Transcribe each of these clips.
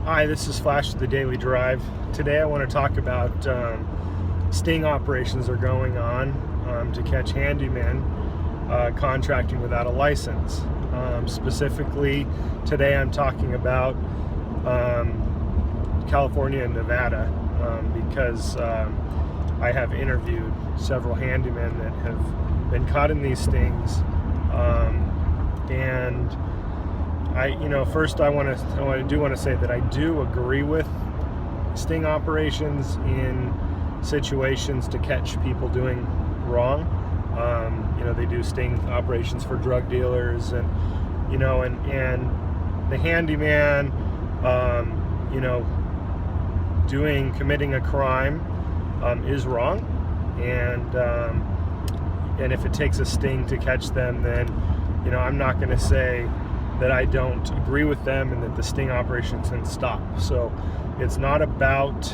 Hi, this is Flash of the Daily Drive. Today I want to talk about sting operations are going on to catch handymen contracting without a license. Specifically, today I'm talking about California and Nevada because I have interviewed several handymen that have been caught in these stings, and first I do want to say that I do agree with sting operations in situations to catch people doing wrong. They do sting operations for drug dealers, and the handyman, committing a crime is wrong, and if it takes a sting to catch them, then I'm not going to say that I don't agree with them and that the sting operations can stop. So it's not about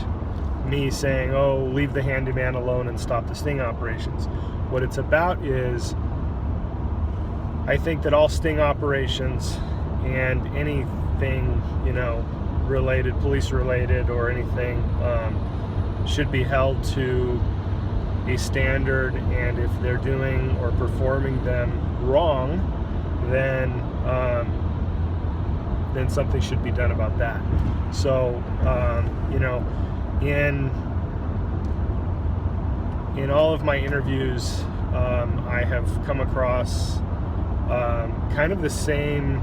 me saying, oh, leave the handyman alone and stop the sting operations. What it's about is, I think that all sting operations and anything, related, police related or anything, should be held to a standard, and if they're doing or performing them wrong, then something should be done about that. So, in all of my interviews, I have come across kind of the same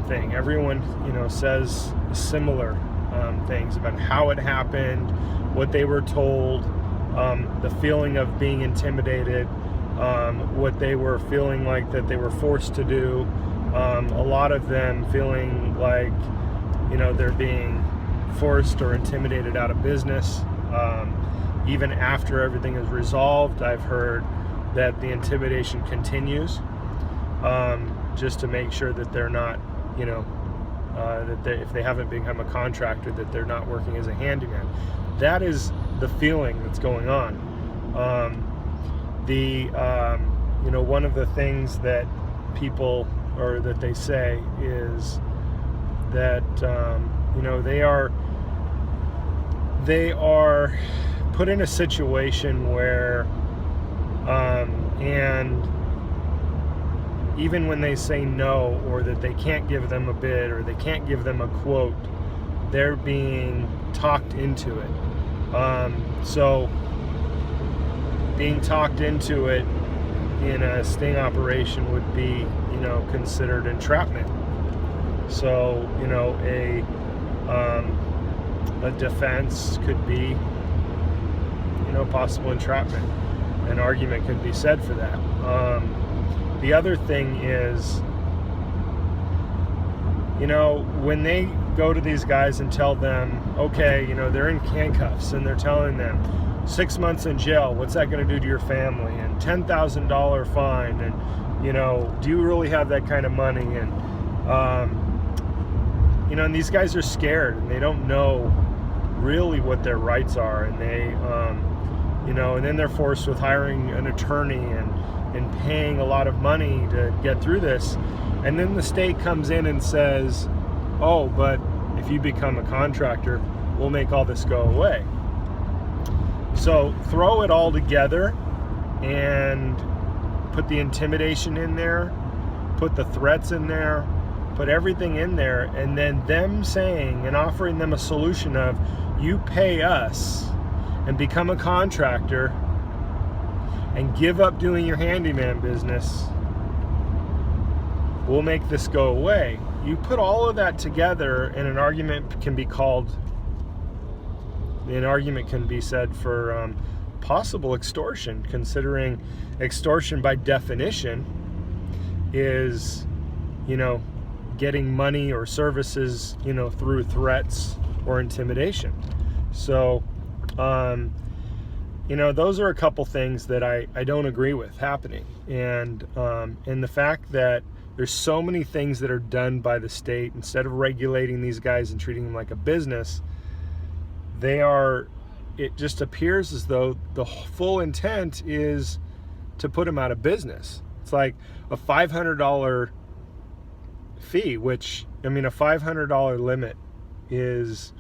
thing. Everyone, says similar things about how it happened, what they were told, the feeling of being intimidated, what they were feeling like that they were forced to do. A lot of them feeling like, they're being forced or intimidated out of business. Even after everything is resolved, I've heard that the intimidation continues, just to make sure that they're not, if they haven't become a contractor, that they're not working as a handyman. That is the feeling that's going on. One of the things that people, or that they say, is that they are put in a situation where and even when they say no, or that they can't give them a bid, or they can't give them a quote, they're being talked into it. So being talked into it in a sting operation would be, considered entrapment. So, a defense could be, possible entrapment. An argument could be said for that. The other thing is, when they go to these guys and tell them, okay, they're in handcuffs, and they're telling them 6 months in jail, what's that going to do to your family, and $10,000 fine, and do you really have that kind of money? And and these guys are scared, and they don't know really what their rights are, and they and then they're forced with hiring an attorney and paying a lot of money to get through this, and then the state comes in and says, oh, but if you become a contractor, we'll make all this go away. So throw it all together and put the intimidation in there, put the threats in there, put everything in there, and then them saying and offering them a solution of, you pay us and become a contractor and give up doing your handyman business, we'll make this go away. You put all of that together, and an argument can be said for possible extortion, considering extortion by definition is, getting money or services, through threats or intimidation. So, those are a couple things that I don't agree with happening. And the fact that there's so many things that are done by the state, instead of regulating these guys and treating them like a business, it just appears as though the full intent is to put them out of business. It's like a $500 fee, which, I mean, a $500 limit is,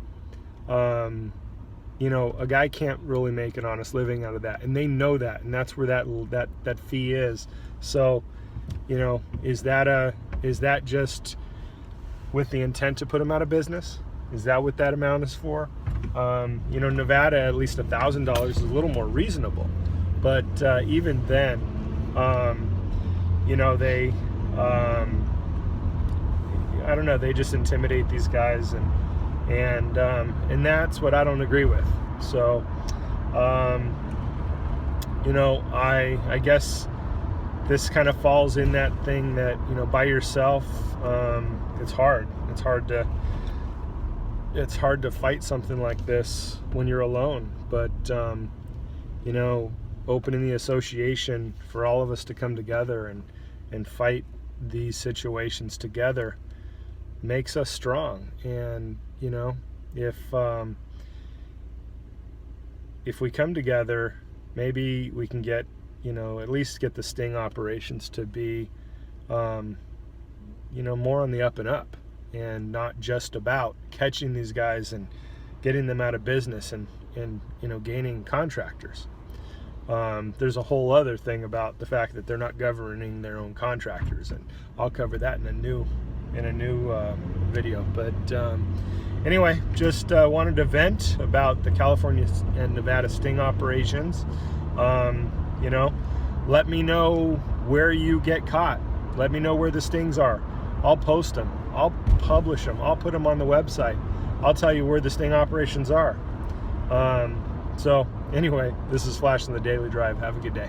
you know, a guy can't really make an honest living out of that, and they know that, and that's where that fee is. So, you know, is that just with the intent to put them out of business? Is that what that amount is for? You know, Nevada, at least $1,000 is a little more reasonable, but even then, you know, they, I don't know, they just intimidate these guys, and that's what I don't agree with. So, you know, I guess this kind of falls in that thing that, you know, by yourself, it's hard. It's hard to fight something like this when you're alone. But, you know, opening the association for all of us to come together and fight these situations together makes us strong. And, you know, if we come together, maybe we can get, you know, at least get the sting operations to be, you know, more on the up and up, and not just about catching these guys and getting them out of business and you know, gaining contractors. There's a whole other thing about the fact that they're not governing their own contractors, and I'll cover that in a new video. But anyway, just wanted to vent about the California and Nevada sting operations. You know, let me know where you get caught. Let me know where the stings are. I'll post them. I'll publish them. I'll put them on the website. I'll tell you where the sting operations are. So anyway, this is Flash on the Daily Drive. Have a good day.